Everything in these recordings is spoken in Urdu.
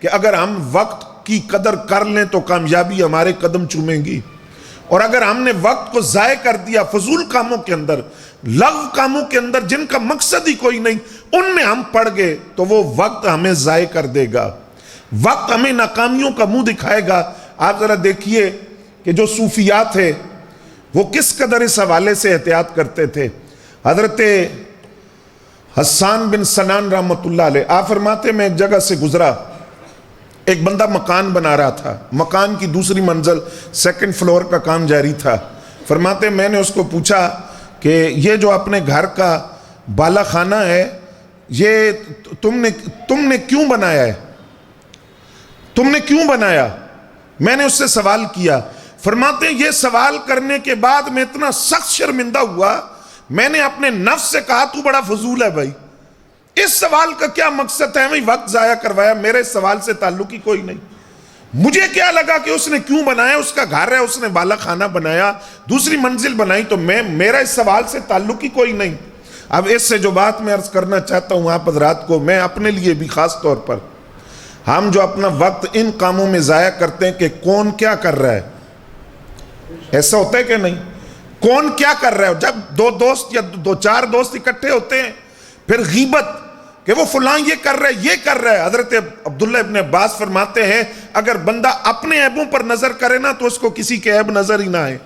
کہ اگر ہم وقت کی قدر کر لیں تو کامیابی ہمارے قدم چومیں گی، اور اگر ہم نے وقت کو ضائع کر دیا فضول کاموں کے اندر، لغو کاموں کے اندر جن کا مقصد ہی کوئی نہیں، ان میں ہم پڑ گئے تو وہ وقت ہمیں ضائع کر دے گا، وقت ہمیں ناکامیوں کا منہ دکھائے گا۔ آپ ذرا دیکھیے کہ جو صوفیاء تھے وہ کس قدر اس حوالے سے احتیاط کرتے تھے۔ حضرت حسان بن سنان رحمۃ اللہ علیہ آپ فرماتے میں ایک جگہ سے گزرا، ایک بندہ مکان بنا رہا تھا، مکان کی دوسری منزل سیکنڈ فلور کا کام جاری تھا۔ فرماتے میں نے اس کو پوچھا کہ یہ جو اپنے گھر کا بالا خانہ ہے یہ تم نے کیوں بنایا ہے؟ تم نے کیوں بنایا؟ میں نے اس سے سوال کیا۔ فرماتے ہیں یہ سوال کرنے کے بعد میں اتنا سخت شرمندہ ہوا، میں نے اپنے نفس سے کہا تو بڑا فضول ہے بھائی، اس سوال کا کیا مقصد ہے؟ میں وقت ضائع کروایا، میرے سوال سے تعلق ہی کوئی نہیں۔ مجھے کیا لگا کہ اس نے کیوں بنایا، اس کا گھر ہے، اس نے بالا خانہ بنایا، دوسری منزل بنائی، تو میرا اس سوال سے تعلق ہی کوئی نہیں۔ اب اس سے جو بات میں عرض کرنا چاہتا ہوں آپ حضرات کو، میں اپنے لیے بھی خاص طور پر، ہم جو اپنا وقت ان کاموں میں ضائع کرتے ہیں کہ کون کیا کر رہا ہے، ایسا ہوتا ہے کہ نہیں؟ کون کیا کر رہا ہے؟ جب دو دوست یا دو چار دوست اکٹھے ہوتے ہیں پھر غیبت کہ وہ فلاں یہ کر رہا ہے، یہ کر رہا ہے۔ حضرت عبداللہ ابن عباس فرماتے ہیں اگر بندہ اپنے عیبوں پر نظر کرے نا تو اس کو کسی کے عیب نظر ہی نہ آئے۔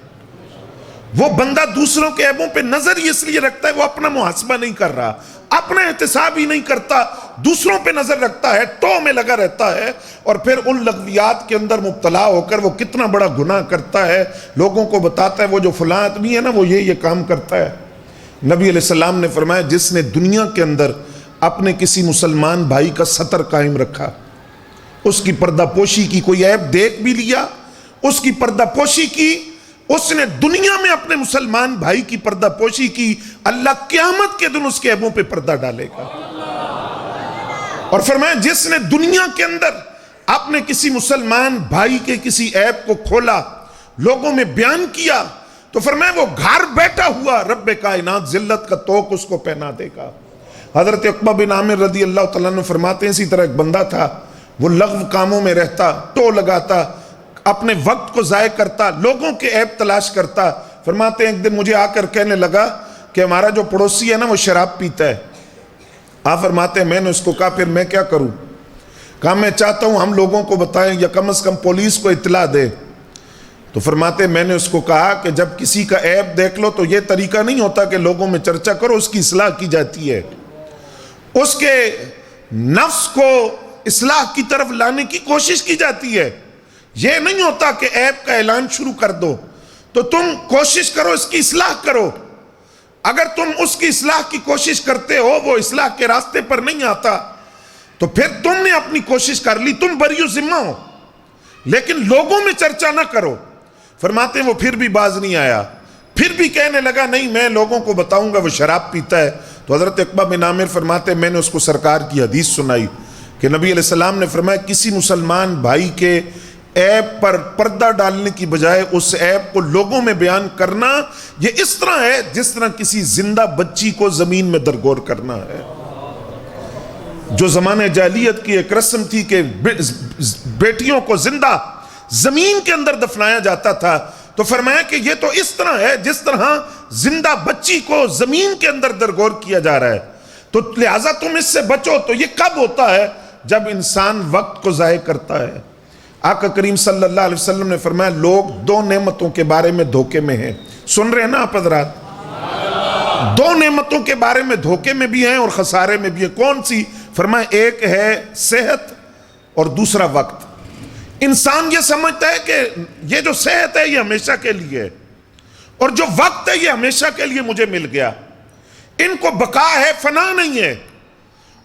وہ بندہ دوسروں کے عیبوں پہ نظر ہی اس لیے رکھتا ہے، وہ اپنا محاسبہ نہیں کر رہا، اپنا احتساب ہی نہیں کرتا، دوسروں پہ نظر رکھتا ہے، ٹو میں لگا رہتا ہے، اور پھر ان لغویات کے اندر مبتلا ہو کر وہ کتنا بڑا گناہ کرتا ہے، لوگوں کو بتاتا ہے وہ جو فلاں آدمی ہے نا وہ یہ کام کرتا ہے۔ نبی علیہ السلام نے فرمایا جس نے دنیا کے اندر اپنے کسی مسلمان بھائی کا ستر قائم رکھا، اس کی پردہ پوشی کی، کوئی عیب دیکھ بھی لیا، اس کی پردہ پوشی کی، اس نے دنیا میں اپنے مسلمان بھائی کی پردہ پوشی کی، اللہ قیامت کے دن اس کے عیبوں پہ پردہ ڈالے گا۔ اور فرمایا جس نے دنیا کے اندر اپنے کسی مسلمان بھائی کے کسی عیب کو کھولا، لوگوں میں بیان کیا، تو فرمایا وہ گھر بیٹھا ہوا رب کائنات ذلت کا توق اس کو پہنا دے گا۔ حضرت عقبہ بن عامر رضی اللہ تعالیٰ عنہ فرماتے ہیں اسی طرح ایک بندہ تھا، وہ لغو کاموں میں رہتا، ٹو لگاتا، اپنے وقت کو ضائع کرتا، لوگوں کے عیب تلاش کرتا۔ فرماتے ہیں ایک دن مجھے آ کر کہنے لگا کہ ہمارا جو پڑوسی ہے نا وہ شراب پیتا ہے۔ آپ فرماتے ہیں میں نے اس کو کہا پھر میں کیا کروں؟ کہا میں چاہتا ہوں ہم لوگوں کو بتائیں یا کم از کم پولیس کو اطلاع دے۔ تو فرماتے ہیں میں نے اس کو کہا کہ جب کسی کا عیب دیکھ لو تو یہ طریقہ نہیں ہوتا کہ لوگوں میں چرچا کرو، اس کی اصلاح کی جاتی ہے، اس کے نفس کو اصلاح کی طرف لانے کی کوشش کی جاتی ہے۔ یہ نہیں ہوتا کہ عیب کا اعلان شروع کر دو، تو تم کوشش کرو اس کی اصلاح کرو۔ اگر تم اس کی اصلاح کی کوشش کرتے ہو، وہ اصلاح کے راستے پر نہیں آتا، تو پھر تم نے اپنی کوشش کر لی، تم بری و ذمہ ہو، لیکن لوگوں میں چرچا نہ کرو۔ فرماتے ہیں وہ پھر بھی باز نہیں آیا، پھر بھی کہنے لگا نہیں میں لوگوں کو بتاؤں گا وہ شراب پیتا ہے۔ تو حضرت عقبہ بن عامر فرماتے ہیں میں نے اس کو سرکار کی حدیث سنائی کہ نبی علیہ السلام نے فرمایا کسی مسلمان بھائی کے عیب پر پردہ ڈالنے کی بجائے اس عیب کو لوگوں میں بیان کرنا، یہ اس طرح ہے جس طرح کسی زندہ بچی کو زمین میں درگور کرنا ہے۔ جو زمانے جاہلیت کی ایک رسم تھی کہ بیٹیوں کو زندہ زمین کے اندر دفنایا جاتا تھا، تو فرمایا کہ یہ تو اس طرح ہے جس طرح زندہ بچی کو زمین کے اندر درگور کیا جا رہا ہے، تو لہٰذا تم اس سے بچو۔ تو یہ کب ہوتا ہے؟ جب انسان وقت کو ضائع کرتا ہے۔ آقا کریم صلی اللہ علیہ وسلم نے فرمایا لوگ دو نعمتوں کے بارے میں دھوکے میں ہیں، سن رہے ہیں نا آپ حضرات؟ دو نعمتوں کے بارے میں دھوکے میں بھی ہیں اور خسارے میں بھی ہیں۔ کون سی؟ فرمایا ایک ہے صحت اور دوسرا وقت۔ انسان یہ سمجھتا ہے کہ یہ جو صحت ہے یہ ہمیشہ کے لیے ہے، اور جو وقت ہے یہ ہمیشہ کے لیے مجھے مل گیا، ان کو بقا ہے، فنا نہیں ہے۔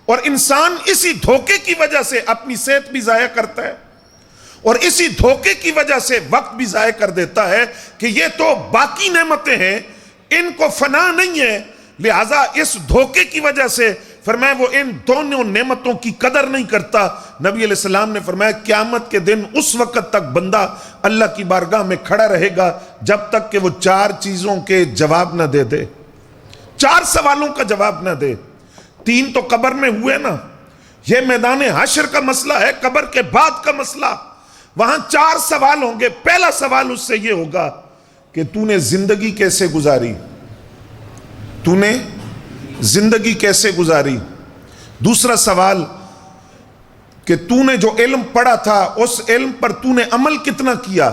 اور انسان اسی دھوکے کی وجہ سے اپنی صحت بھی ضائع کرتا ہے، اور اسی دھوکے کی وجہ سے وقت بھی ضائع کر دیتا ہے کہ یہ تو باقی نعمتیں ہیں، ان کو فنا نہیں ہے، لہٰذا اس دھوکے کی وجہ سے فرمایا وہ ان دونوں نعمتوں کی قدر نہیں کرتا۔ نبی علیہ السلام نے فرمایا قیامت کے دن اس وقت تک بندہ اللہ کی بارگاہ میں کھڑا رہے گا جب تک کہ وہ چار چیزوں کے جواب نہ دے دے، چار سوالوں کا جواب نہ دے۔ تین تو قبر میں ہوئے نا، یہ میدان حشر کا مسئلہ ہے، قبر کے بعد کا مسئلہ۔ وہاں 4 سوال ہوں گے۔ پہلا سوال اس سے یہ ہوگا کہ تو نے زندگی کیسے گزاری، تو نے زندگی کیسے گزاری۔ دوسرا سوال کہ تو نے جو علم پڑھا تھا اس علم پر تو نے عمل کتنا کیا،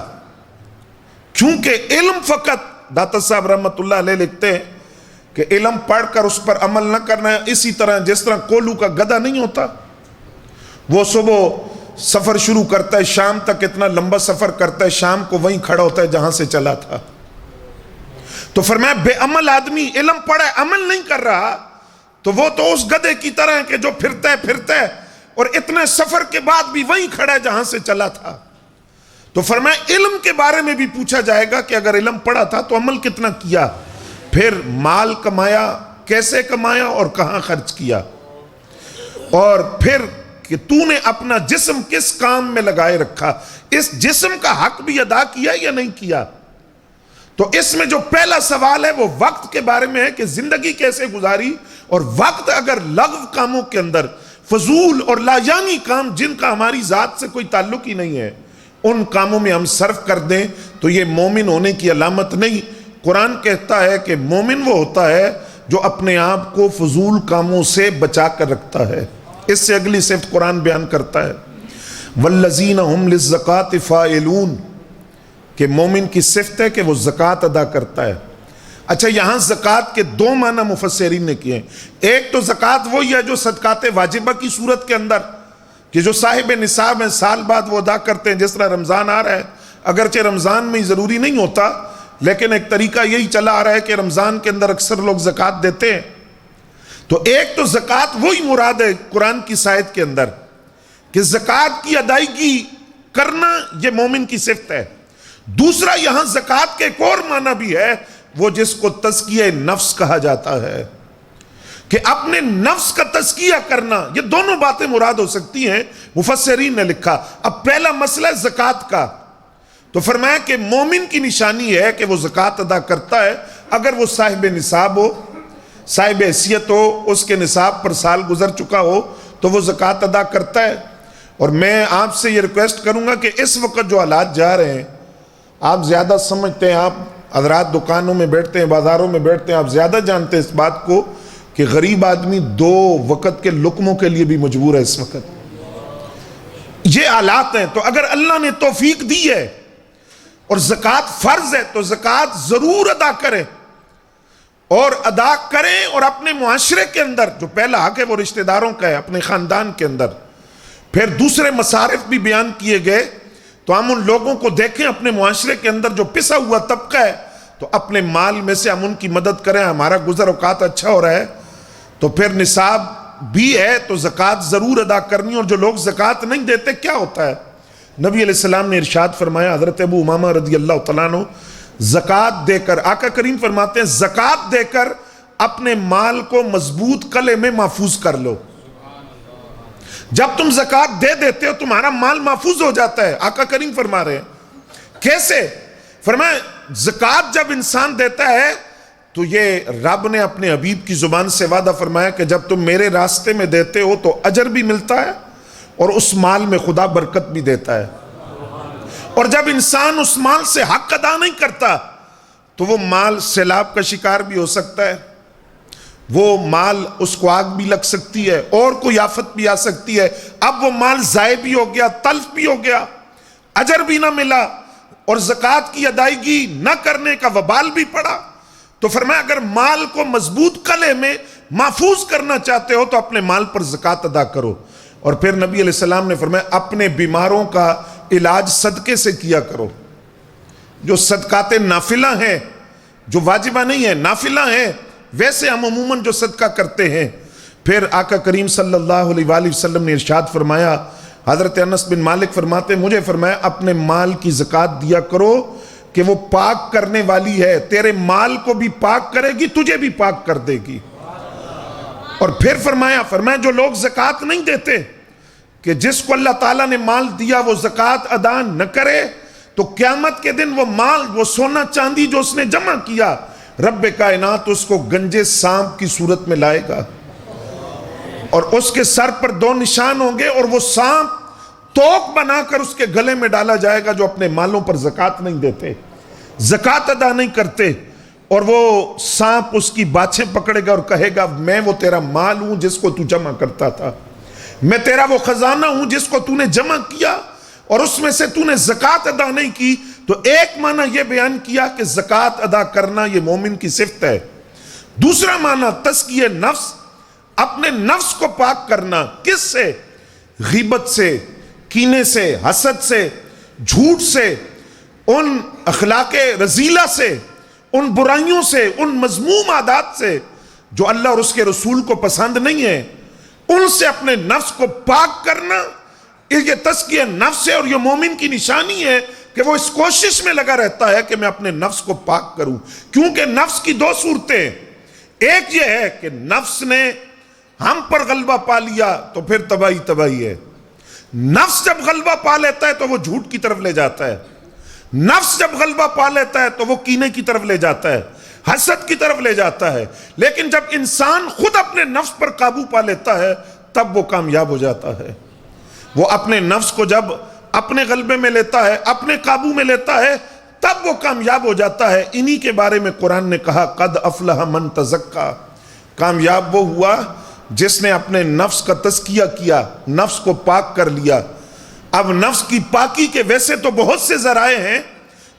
کیونکہ علم فقط، داتا صاحب رحمت اللہ علیہ لکھتے ہیں کہ علم پڑھ کر اس پر عمل نہ کرنا ہے اسی طرح جس طرح کولو کا گدھا نہیں ہوتا، وہ صبح سفر شروع کرتا ہے، شام تک اتنا لمبا سفر کرتا ہے، شام کو وہیں کھڑا ہوتا ہے جہاں سے چلا تھا۔ تو فرمایا بے عمل آدمی علم پڑھا ہے عمل نہیں کر رہا تو وہ تو اس گدھے کی طرح ہے کہ جو پھرتا ہے اور اتنے سفر کے بعد بھی وہیں کھڑا ہے جہاں سے چلا تھا۔ تو فرمایا علم کے بارے میں بھی پوچھا جائے گا کہ اگر علم پڑھا تھا تو عمل کتنا کیا، پھر مال کمایا کیسے کمایا اور کہاں خرچ کیا، اور پھر کہ تو نے اپنا جسم کس کام میں لگائے رکھا، اس جسم کا حق بھی ادا کیا یا نہیں کیا۔ تو اس میں جو پہلا سوال ہے وہ وقت کے بارے میں ہے کہ زندگی کیسے گزاری، اور وقت اگر لغو کاموں کے اندر فضول اور لایانی کام جن کا ہماری ذات سے کوئی تعلق ہی نہیں ہے ان کاموں میں ہم صرف کر دیں تو یہ مومن ہونے کی علامت نہیں۔ قرآن کہتا ہے کہ مومن وہ ہوتا ہے جو اپنے آپ کو فضول کاموں سے بچا کر رکھتا ہے۔ اس سے اگلی صفت قرآن بیان کرتا ہے والذین ہم للزکاۃ فاعلون، کہ مومن کی صفت ہے کہ وہ زکوٰۃ ادا کرتا ہے۔ اچھا یہاں زکوٰۃ کے 2 معنی مفسرین نے کیے ہیں۔ ایک تو زکوٰۃ وہی ہے جو صدقات واجبہ کی صورت کے اندر کہ جو صاحب نصاب ہیں سال بعد وہ ادا کرتے ہیں، جس طرح رمضان آ رہا ہے، اگرچہ رمضان میں ضروری نہیں ہوتا لیکن ایک طریقہ یہی چلا آ رہا ہے کہ رمضان کے اندر اکثر لوگ زکوٰۃ دیتے ہیں۔ تو ایک تو زکوٰۃ وہی مراد ہے قرآن کی آیت کے اندر کہ زکوٰۃ کی ادائیگی کرنا یہ مومن کی صفت ہے۔ دوسرا یہاں زکوٰۃ کے ایک اور معنی بھی ہے، وہ جس کو تزکیہ نفس کہا جاتا ہے کہ اپنے نفس کا تزکیہ کرنا، یہ دونوں باتیں مراد ہو سکتی ہیں۔ مفسرین نے لکھا اب پہلا مسئلہ ہے زکوٰۃ کا، تو فرمایا کہ مومن کی نشانی ہے کہ وہ زکوٰۃ ادا کرتا ہے اگر وہ صاحب نصاب ہو، صاحب حیثیت ہو، اس کے نصاب پر سال گزر چکا ہو تو وہ زکوٰۃ ادا کرتا ہے۔ اور میں آپ سے یہ ریکویسٹ کروں گا کہ اس وقت جو حالات جا رہے ہیں آپ زیادہ سمجھتے ہیں، آپ حضرات دکانوں میں بیٹھتے ہیں، بازاروں میں بیٹھتے ہیں، آپ زیادہ جانتے ہیں اس بات کو کہ غریب آدمی 2 وقت کے لقموں کے لیے بھی مجبور ہے اس وقت۔ یہ حالات ہیں، تو اگر اللہ نے توفیق دی ہے اور زکوٰۃ فرض ہے تو زکوٰۃ ضرور ادا کریں، اور ادا کریں اور اپنے معاشرے کے اندر جو پہلا حق ہے وہ رشتہ داروں کا ہے، اپنے خاندان کے اندر۔ پھر دوسرے مصارف بھی بیان کیے گئے، تو ہم ان لوگوں کو دیکھیں اپنے معاشرے کے اندر جو پسا ہوا طبقہ ہے تو اپنے مال میں سے ہم ان کی مدد کریں، ہمارا گزر اوقات اچھا ہو رہا ہے تو پھر نصاب بھی ہے تو زکوٰۃ ضرور ادا کرنی۔ اور جو لوگ زکوٰۃ نہیں دیتے کیا ہوتا ہے، نبی علیہ السلام نے ارشاد فرمایا، حضرت ابو امامہ رضی اللہ تعالیٰ عنہ زکوٰۃ دے کر، آقا کریم فرماتے ہیں زکوٰۃ دے کر اپنے مال کو مضبوط قلعے میں محفوظ کر لو۔ جب تم زکوٰۃ دے دیتے ہو تمہارا مال محفوظ ہو جاتا ہے۔ آقا کریم فرما رہے ہیں کیسے؟ فرمایا زکوٰۃ جب انسان دیتا ہے تو یہ رب نے اپنے حبیب کی زبان سے وعدہ فرمایا کہ جب تم میرے راستے میں دیتے ہو تو اجر بھی ملتا ہے اور اس مال میں خدا برکت بھی دیتا ہے، اور جب انسان اس مال سے حق ادا نہیں کرتا تو وہ مال سیلاب کا شکار بھی ہو سکتا ہے، وہ مال اس کو آگ بھی لگ سکتی ہے اور کوئی آفت بھی آ سکتی ہے، اب وہ مال ضائع بھی ہو گیا، تلف بھی ہو گیا، اجر بھی نہ ملا اور زکوٰۃ کی ادائیگی نہ کرنے کا وبال بھی پڑا۔ تو فرمایا اگر مال کو مضبوط قلعے میں محفوظ کرنا چاہتے ہو تو اپنے مال پر زکوٰۃ ادا کرو۔ اور پھر نبی علیہ السلام نے فرمایا اپنے بیماروں کا علاج صدقے سے کیا کرو۔ جو صدقات نافلہ ہیں، جو واجبہ نہیں ہیں، نافلہ ہیں، ویسے ہم عموماً جو صدقہ کرتے ہیں۔ پھر آقا کریم صلی اللہ علیہ وآلہ وسلم نے ارشاد فرمایا، حضرت انس بن مالک فرماتے ہیں مجھے فرمایا اپنے مال کی زکوٰۃ دیا کرو کہ وہ پاک کرنے والی ہے، تیرے مال کو بھی پاک کرے گی، تجھے بھی پاک کر دے گی۔ اور پھر فرمایا جو لوگ زکوٰۃ نہیں دیتے کہ جس کو اللہ تعالیٰ نے مال دیا وہ زکوٰۃ ادا نہ کرے تو قیامت کے دن وہ مال، وہ سونا چاندی جو اس نے جمع کیا، رب کائنات اس کو گنجے سانپ کی صورت میں لائے گا اور اس کے سر پر 2 نشان ہوں گے، اور وہ سانپ توق بنا کر اس کے گلے میں ڈالا جائے گا جو اپنے مالوں پر زکوٰۃ نہیں دیتے، زکوٰۃ ادا نہیں کرتے، اور وہ سانپ اس کی باچھیں پکڑے گا اور کہے گا میں وہ تیرا مال ہوں جس کو تو جمع کرتا تھا، میں تیرا وہ خزانہ ہوں جس کو تو نے جمع کیا اور اس میں سے تو نے زکوٰۃ ادا نہیں کی۔ تو ایک معنی یہ بیان کیا کہ زکوٰۃ ادا کرنا یہ مومن کی صفت ہے۔ دوسرا معنی تزکیہ نفس، اپنے نفس کو پاک کرنا، کس سے؟ غیبت سے، کینے سے، حسد سے، جھوٹ سے، ان اخلاق رذیلہ سے، ان برائیوں سے، ان مذموم عادات سے جو اللہ اور اس کے رسول کو پسند نہیں ہے، ان سے اپنے نفس کو پاک کرنا، یہ تزکیہ نفس ہے۔ اور یہ مومن کی نشانی ہے کہ وہ اس کوشش میں لگا رہتا ہے کہ میں اپنے نفس کو پاک کروں، کیونکہ نفس کی 2 صورتیں، ایک یہ ہے کہ نفس نے ہم پر غلبہ پا لیا تو پھر تباہی ہے۔ نفس جب غلبہ پا لیتا ہے تو وہ جھوٹ کی طرف لے جاتا ہے، نفس جب غلبہ پا لیتا ہے تو وہ کینے کی طرف لے جاتا ہے، حسد کی طرف لے جاتا ہے۔ لیکن جب انسان خود اپنے نفس پر قابو پا لیتا ہے تب وہ کامیاب ہو جاتا ہے۔ وہ اپنے نفس کو جب اپنے غلبے میں لیتا ہے، اپنے قابو میں لیتا ہے، تب وہ کامیاب ہو جاتا ہے۔ انہی کے بارے میں قرآن نے کہا قد افلح من تزکا، کامیاب وہ ہوا جس نے اپنے نفس کا تزکیہ کیا، نفس کو پاک کر لیا۔ اب نفس کی پاکی کے ویسے تو بہت سے ذرائع ہیں،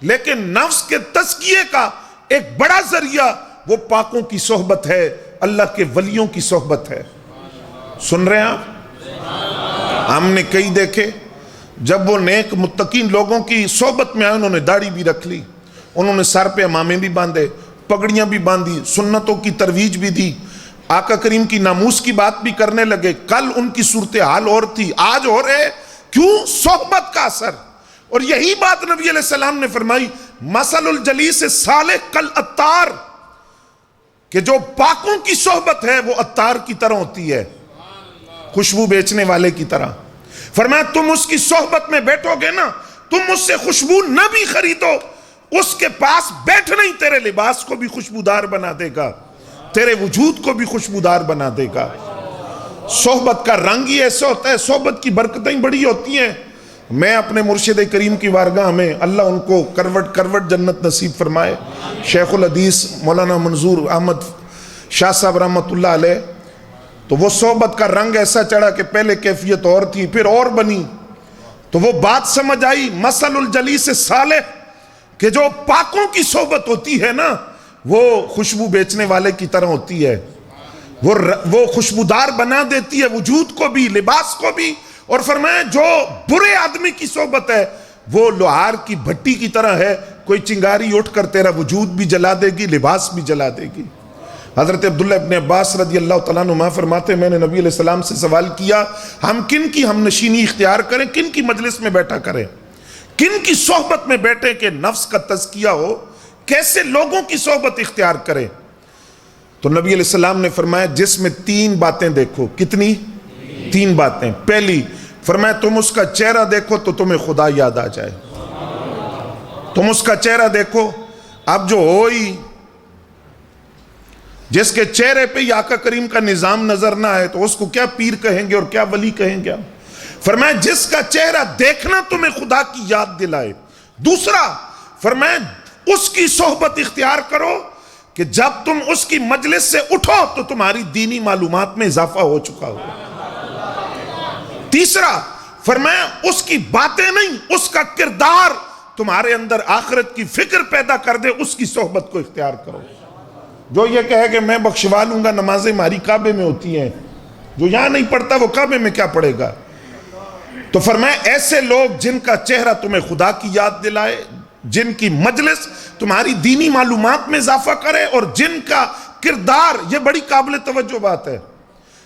لیکن نفس کے تزکیے کا ایک بڑا ذریعہ وہ پاکوں کی صحبت ہے، اللہ کے ولیوں کی صحبت ہے۔ سن رہے ہیں آپ؟ ہم نے کئی دیکھے جب وہ نیک متقین لوگوں کی صحبت میں آئے، انہوں نے داڑھی بھی رکھ لی، انہوں نے سر پہ امامے بھی باندھے، پگڑیاں بھی باندھی، سنتوں کی ترویج بھی دی، آقا کریم کی ناموس کی بات بھی کرنے لگے۔ کل ان کی صورتحال اور تھی، آج ہو رہے، کیوں؟ صحبت کا اثر۔ اور یہی بات نبی علیہ السلام نے فرمائی مثل الجلیس صالح کالعطار، کہ جو پاکوں کی صحبت ہے وہ عطار کی طرح ہوتی ہے، خوشبو بیچنے والے کی طرح۔ فرمایا تم اس کی صحبت میں بیٹھو گے نا، تم اس سے خوشبو نہ بھی خریدو، اس کے پاس بیٹھنا ہی تیرے لباس کو بھی خوشبودار بنا دے گا، تیرے وجود کو بھی خوشبودار بنا دے گا۔ صحبت کا رنگ ہی ایسا ہوتا ہے، صحبت کی برکتیں بڑی ہوتی ہیں۔ میں اپنے مرشد کریم کی بارگاہ میں، اللہ ان کو کروٹ کروٹ جنت نصیب فرمائے، شیخ الحدیث مولانا منظور احمد شاہ صاحب رحمۃ اللہ علیہ، تو وہ صحبت کا رنگ ایسا چڑھا کہ پہلے کیفیت اور تھی پھر اور بنی، تو وہ بات سمجھ آئی مثل الجلیس صالح، کہ جو پاکوں کی صحبت ہوتی ہے نا وہ خوشبو بیچنے والے کی طرح ہوتی ہے، وہ خوشبودار بنا دیتی ہے وجود کو بھی، لباس کو بھی۔ اور فرمایا جو برے آدمی کی صحبت ہے وہ لوہار کی بھٹی کی طرح ہے، کوئی چنگاری اٹھ کر تیرا وجود بھی جلا دے گی، لباس بھی جلا دے گی۔ حضرت عبداللہ ابن عباس رضی اللہ تعالیٰ عنہ فرماتے میں نے نبی علیہ السلام سے سوال کیا ہم کن کی ہم نشینی اختیار کریں، کن کی مجلس میں بیٹھا کریں، کن کی صحبت میں بیٹھیں کہ نفس کا تزکیہ ہو، کیسے لوگوں کی صحبت اختیار کریں؟ تو نبی علیہ السلام نے فرمایا جس میں 3 باتیں دیکھو۔ کتنی؟ 3 باتیں۔ پہلی فرمایا تم اس کا چہرہ دیکھو تو تمہیں خدا یاد آ جائے، تم اس کا چہرہ دیکھو۔ اب جو ہوئی جس کے چہرے پہ آقا کریم کا نظام نظر نہ آئے تو اس کو کیا پیر کہیں گے اور کیا ولی کہیں گے؟ فرمایا جس کا چہرہ دیکھنا تمہیں خدا کی یاد دلائے۔ دوسرا فرمایا اس کی صحبت اختیار کرو کہ جب تم اس کی مجلس سے اٹھو تو تمہاری دینی معلومات میں اضافہ ہو چکا ہو۔ تیسرا فرمایا اس کی باتیں نہیں، اس کا کردار تمہارے اندر آخرت کی فکر پیدا کر دے، اس کی صحبت کو اختیار کرو۔ جو یہ کہے کہ میں بخشوا لوں گا، نمازیں ہماری کعبے میں ہوتی ہیں، جو یہاں نہیں پڑھتا وہ کعبے میں کیا پڑھے گا؟ تو فرمایا ایسے لوگ جن کا چہرہ تمہیں خدا کی یاد دلائے، جن کی مجلس تمہاری دینی معلومات میں اضافہ کرے، اور جن کا کردار، یہ بڑی قابل توجہ بات ہے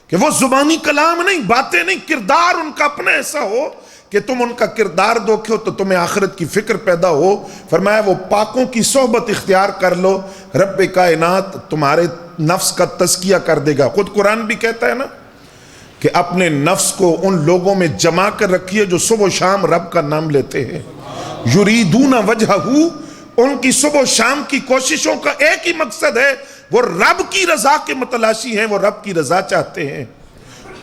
کہ وہ زبانی کلام نہیں، باتیں نہیں، کردار ان کا اپنا ایسا ہو کہ تم ان کا کردار دیکھو تو تمہیں آخرت کی فکر پیدا ہو۔ فرمایا وہ پاکوں کی صحبت اختیار کر لو، رب کائنات تمہارے نفس کا تزکیہ کر دے گا۔ خود قرآن بھی کہتا ہے نا کہ اپنے نفس کو ان لوگوں میں جمع کر رکھیے جو صبح و شام رب کا نام لیتے ہیں، یریدون وجہہ، ان کی صبح و شام کی کوششوں کا ایک ہی مقصد ہے، وہ رب کی رضا کے متلاشی ہیں، وہ رب کی رضا چاہتے ہیں۔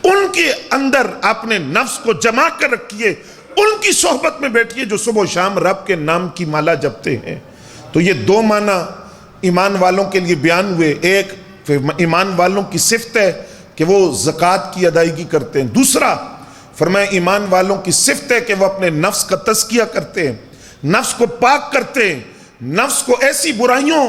ان کے اندر اپنے نفس کو جما کر رکھیے، ان کی صحبت میں بیٹھیے جو صبح و شام رب کے نام کی مالا جپتے ہیں۔ تو یہ دو معنی ایمان والوں کے لیے بیان ہوئے۔ ایک ایمان والوں کی صفت ہے کہ وہ زکوٰۃ کی ادائیگی کرتے ہیں، دوسرا فرمایا ایمان والوں کی صفت ہے کہ وہ اپنے نفس کا تزکیہ کرتے ہیں، نفس کو پاک کرتے ہیں، نفس کو ایسی برائیوں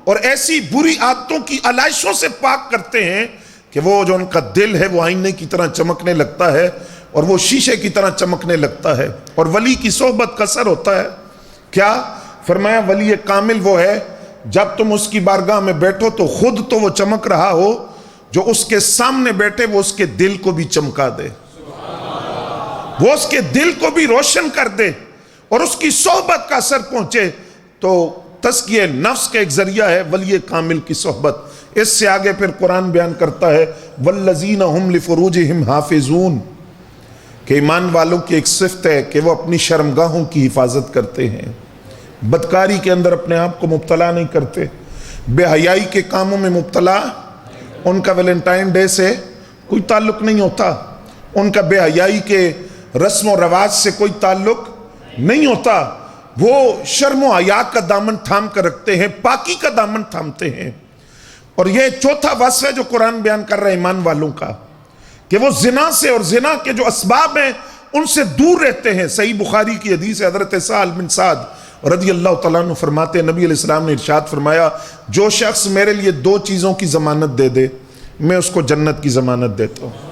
اور ایسی بری عادتوں کی علائشوں سے پاک کرتے ہیں کہ وہ جو ان کا دل ہے وہ آئینے کی طرح چمکنے لگتا ہے اور وہ شیشے کی طرح چمکنے لگتا ہے۔ اور ولی کی صحبت کا اثر ہوتا ہے کیا؟ فرمایا ولی کامل وہ ہے جب تم اس کی بارگاہ میں بیٹھو تو خود تو وہ چمک رہا ہو، جو اس کے سامنے بیٹھے وہ اس کے دل کو بھی چمکا دے، وہ اس کے دل کو بھی روشن کر دے اور اس کی صحبت کا اثر پہنچے۔ تو تزکیہ نفس کا ایک ذریعہ ہے ولی کامل کی صحبت۔ اس سے آگے پھر قرآن بیان کرتا ہے والذین ہم لفروجہم حافظون، کہ ایمان والوں کی ایک صفت ہے کہ وہ اپنی شرمگاہوں کی حفاظت کرتے ہیں، بدکاری کے اندر اپنے آپ کو مبتلا نہیں کرتے، بے حیائی کے کاموں میں مبتلا، ان کا ویلنٹائن ڈے سے کوئی تعلق نہیں ہوتا، ان کا بے حیائی کے رسم و رواج سے کوئی تعلق نہیں ہوتا، وہ شرم و حیا کا دامن تھام کر رکھتے ہیں، پاکی کا دامن تھامتے ہیں۔ اور یہ چوتھا وصف ہے جو قرآن بیان کر رہا ہے ایمان والوں کا، کہ وہ زنا سے اور زنا کے جو اسباب ہیں ان سے دور رہتے ہیں۔ صحیح بخاری کی حدیث ہے، حضرت سہل بن سعد رضی اللہ تعالیٰ عنہ فرماتے ہیں نبی علیہ السلام نے ارشاد فرمایا جو شخص میرے لیے دو چیزوں کی ضمانت دے دے میں اس کو جنت کی ضمانت دیتا ہوں۔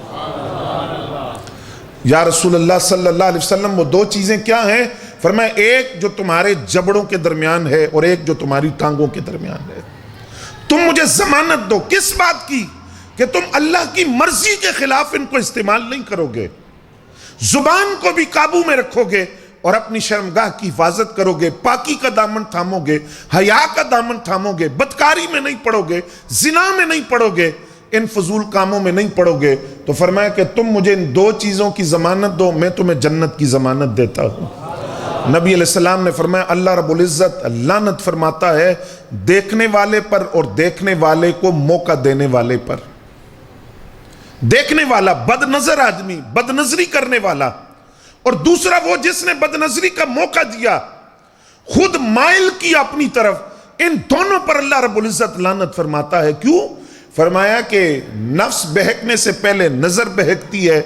یا رسول اللہ صلی اللہ علیہ وسلم وہ دو چیزیں کیا ہیں؟ فرمایا ایک جو تمہارے جبڑوں کے درمیان ہے اور ایک جو تمہاری ٹانگوں کے درمیان ہے۔ تم مجھے ضمانت دو، کس بات کی؟ کہ تم اللہ کی مرضی کے خلاف ان کو استعمال نہیں کرو گے، زبان کو بھی قابو میں رکھو گے اور اپنی شرمگاہ کی حفاظت کرو گے، پاکی کا دامن تھامو گے، حیا کا دامن تھامو گے، بدکاری میں نہیں پڑو گے، زنا میں نہیں پڑو گے، ان فضول کاموں میں نہیں پڑو گے۔ تو فرمایا کہ تم مجھے ان دو چیزوں کی ضمانت دو، میں تمہیں جنت کی ضمانت دیتا ہوں۔ نبی علیہ السلام نے فرمایا اللہ رب العزت لعنت فرماتا ہے دیکھنے والے پر اور دیکھنے والے کو موقع دینے والے پر۔ دیکھنے والا بد نظر آدمی، بد نظری کرنے والا، اور دوسرا وہ جس نے بد نظری کا موقع دیا، خود مائل کیا اپنی طرف، ان دونوں پر اللہ رب العزت لعنت فرماتا ہے۔ کیوں؟ فرمایا کہ نفس بہکنے سے پہلے نظر بہکتی ہے،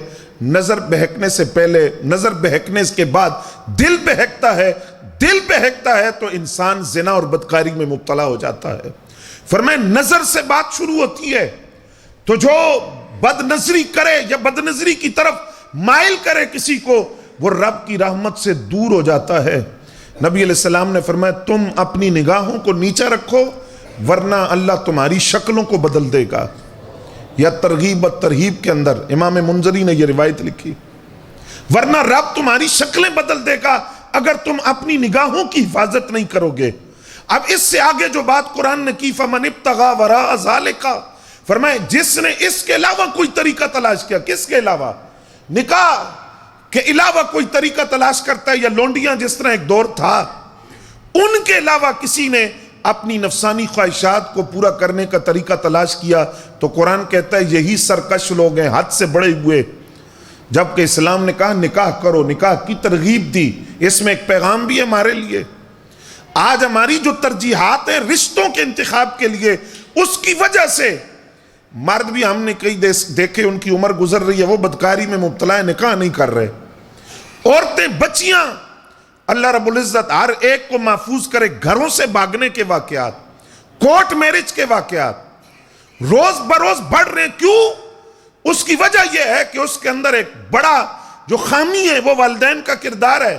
نظر بہکنے سے پہلے، نظر بہکنے کے بعد دل بہکتا ہے، دل بہکتا ہے تو انسان زنا اور بدکاری میں مبتلا ہو جاتا ہے۔ فرمایا نظر سے بات شروع ہوتی ہے، تو جو بد نظری کرے یا بد نظری کی طرف مائل کرے کسی کو، وہ رب کی رحمت سے دور ہو جاتا ہے۔ نبی علیہ السلام نے فرمایا تم اپنی نگاہوں کو نیچا رکھو ورنہ اللہ تمہاری شکلوں کو بدل دے گا۔ یا ترغیب و ترہیب کے اندر امام منذری نے یہ روایت لکھی، ورنہ رب تمہاری شکلیں بدل دے گا اگر تم اپنی نگاہوں کی حفاظت نہیں کرو گے۔ اب اس سے آگے جو بات قرآن نے کی فَمَنِ ابْتَغَىٰ وَرَاءَ ذَلِكَ، فرمائے جس نے اس کے علاوہ کوئی طریقہ تلاش کیا، کس کے علاوہ؟ نکاح کے علاوہ کوئی طریقہ تلاش کرتا ہے، یا لونڈیاں جس طرح ایک دور تھا، ان کے علاوہ کسی نے اپنی نفسانی خواہشات کو پورا کرنے کا طریقہ تلاش کیا، تو قرآن کہتا ہے یہی سرکش لوگ ہیں، حد سے بڑے ہوئے۔ جبکہ اسلام نے کہا نکاح کرو، نکاح کی ترغیب دی، اس میں ایک پیغام بھی ہے ہمارے لیے۔ آج ہماری جو ترجیحات ہیں رشتوں کے انتخاب کے لیے، اس کی وجہ سے مرد بھی ہم نے کئی دیکھے ان کی عمر گزر رہی ہے، وہ بدکاری میں مبتلا ہے، نکاح نہیں کر رہے۔ عورتیں، بچیاں، اللہ رب العزت ہر ایک کو محفوظ کرے گھروں سے بھاگنے کے واقعات، کورٹ میرج کے واقعات روز بروز بڑھ رہے ہیں۔ کیوں؟ اس کی وجہ یہ ہے کہ اس کے اندر ایک بڑا جو خامی ہے وہ والدین کا کردار ہے،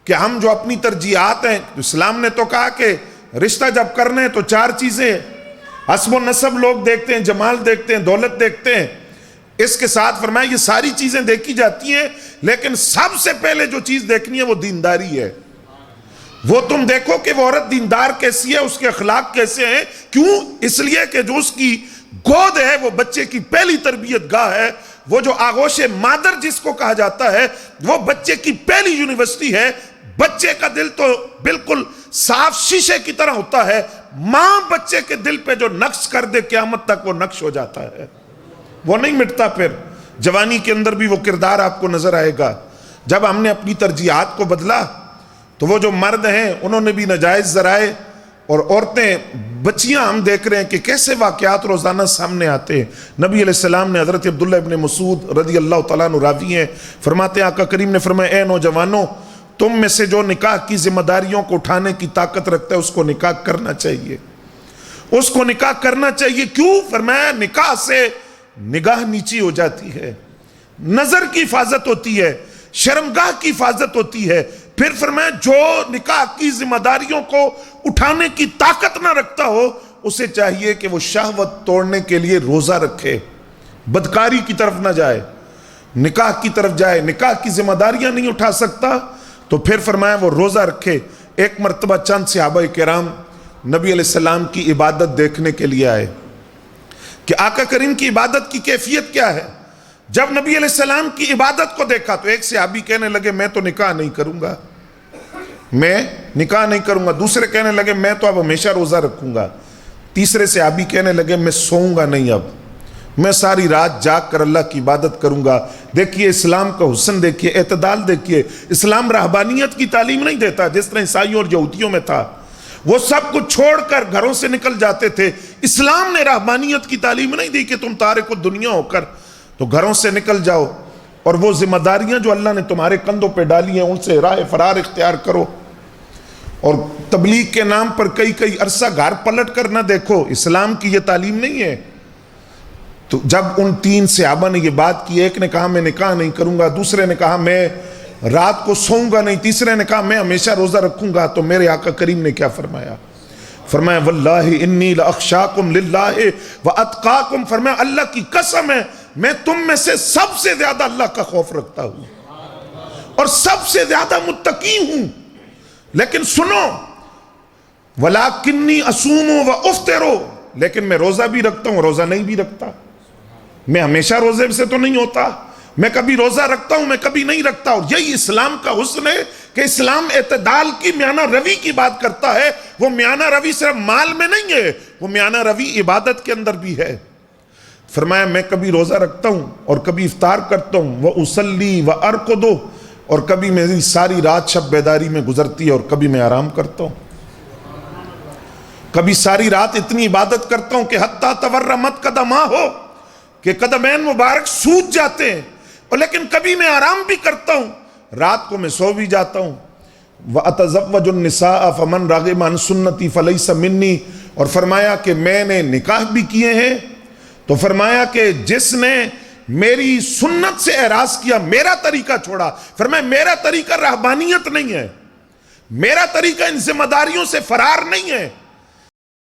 کہ ہم جو اپنی ترجیحات ہیں، اسلام نے تو کہا کہ رشتہ جب کرنے تو چار چیزیں ہیں، حسب و نسب لوگ دیکھتے ہیں، جمال دیکھتے ہیں، دولت دیکھتے ہیں۔ اس کے ساتھ فرمایا یہ ساری چیزیں دیکھی جاتی ہیں، لیکن سب سے پہلے جو چیز دیکھنی ہے وہ دینداری ہے۔ وہ تم دیکھو کہ وہ عورت دیندار کیسی ہے، اس کے اخلاق کیسے ہیں۔ کیوں؟ اس لیے کہ جو اس کی گود ہے وہ بچے کی پہلی تربیت گاہ ہے، وہ جو آغوش مادر جس کو کہا جاتا ہے وہ بچے کی پہلی یونیورسٹی ہے۔ بچے کا دل تو بالکل صاف شیشے کی طرح ہوتا ہے، ماں بچے کے دل پہ جو نقش کر دے قیامت تک وہ نقش ہو جاتا ہے، وہ نہیں مٹتا۔ پھر جوانی کے اندر بھی وہ کردار آپ کو نظر آئے گا. جب ہم نے اپنی ترجیحات کو بدلا تو وہ جو مرد ہیں انہوں نے بھی ناجائز ذرائع، اور عورتیں بچیاں ہم دیکھ رہے ہیں کہ کیسے واقعات روزانہ سامنے آتے ہیں. نبی علیہ السلام نے حضرت عبداللہ ابن مسعود رضی اللہ تعالیٰ عنہ راوی ہیں، فرماتے ہیں آقا کریم نے فرمایا اے نوجوانوں، تم میں سے جو نکاح کی ذمہ داریوں کو اٹھانے کی طاقت رکھتا ہے اس کو نکاح کرنا چاہیے، اس کو نکاح کرنا چاہیے. کیوں؟ فرمایا نکاح سے نگاہ نیچی ہو جاتی ہے، نظر کی حفاظت ہوتی ہے، شرمگاہ کی حفاظت ہوتی ہے. پھر فرمایا جو نکاح کی ذمہ داریوں کو اٹھانے کی طاقت نہ رکھتا ہو اسے چاہیے کہ وہ شہوت توڑنے کے لیے روزہ رکھے، بدکاری کی طرف نہ جائے، نکاح کی طرف جائے. نکاح کی ذمہ داریاں نہیں اٹھا سکتا تو پھر فرمایا وہ روزہ رکھے. ایک مرتبہ چند صحابہ کرام نبی علیہ السلام کی عبادت دیکھنے کے لیے آئے کہ آقا کریم کی عبادت کی کیفیت کیا ہے. جب نبی علیہ السلام کی عبادت کو دیکھا تو ایک صحابی کہنے لگے میں تو نکاح نہیں کروں گا، میں نکاح نہیں کروں گا. دوسرے کہنے لگے میں تو اب ہمیشہ روزہ رکھوں گا. تیسرے صحابی کہنے لگے میں سوؤں گا نہیں، اب میں ساری رات جاگ کر اللہ کی عبادت کروں گا. دیکھیے اسلام کا حسن دیکھیے، اعتدال دیکھیے. اسلام رہبانیت کی تعلیم نہیں دیتا جس طرح عیسائیوں اور یہودیوں میں تھا، وہ سب کچھ چھوڑ کر گھروں سے نکل جاتے تھے. اسلام نے رہبانیت کی تعلیم نہیں دی کہ تم تارک الدنیا ہو کر تو گھروں سے نکل جاؤ اور وہ ذمہ داریاں جو اللہ نے تمہارے کندھوں پہ ڈالی ہیں ان سے راہ فرار اختیار کرو. اور تبلیغ کے نام پر کئی عرصہ گھر پلٹ کر نہ دیکھو. اسلام کی یہ تعلیم نہیں ہے. تو جب ان تین صحابہ نے یہ بات کی، ایک نے کہا میں نکاح نہیں کروں گا، دوسرے نے کہا میں رات کو سوؤں گا نہیں، تیسرے نے کہا میں ہمیشہ روزہ رکھوں گا، تو میرے آقا کریم نے کیا فرمایا؟ فرمایا واللہ انی لاخشاکم للہ واتقاکم، فرمایا اللہ کی قسم ہے میں تم میں سے سب سے زیادہ اللہ کا خوف رکھتا ہوں اور سب سے زیادہ متقی ہوں. لیکن سنو وَلَكِنِّي أَصُومُ وَأُفْطِرُ، لیکن میں روزہ بھی رکھتا ہوں، روزہ نہیں بھی رکھتا. میں ہمیشہ روزے سے تو نہیں ہوتا، میں کبھی روزہ رکھتا ہوں، میں کبھی نہیں رکھتا. اور یہی اسلام کا حسن ہے کہ اسلام اعتدال کی میانہ روی کی بات کرتا ہے. وہ میانہ روی صرف مال میں نہیں ہے، وہ میانہ روی عبادت کے اندر بھی ہے. فرمایا میں کبھی روزہ رکھتا ہوں اور کبھی افطار کرتا ہوں، وَأُصَلِّي وَأَرْقُدُ، اور کبھی میری ساری رات شب بیداری میں گزرتی ہے اور کبھی میں آرام کرتا ہوں. کبھی ساری رات اتنی عبادت کرتا ہوں کہ حتیٰ تورمت قدماہ ہو کہ قدمین مبارک سوج جاتے ہیں، اور لیکن کبھی میں آرام بھی کرتا ہوں، رات کو میں سو بھی جاتا ہوں. وَأَتَزَوَّجُ النِّسَاءَ فَمَنْ رَغِبَ عَنْ سُنَّتِي فَلَيْسَ مِنِّي، اور فرمایا کہ میں نے نکاح بھی کیے ہیں تو فرمایا کہ جس نے میری سنت سے اعراض کیا، میرا طریقہ چھوڑا، فرمایا میرا طریقہ رہبانیت نہیں ہے، میرا طریقہ ان ذمہ داریوں سے فرار نہیں ہے.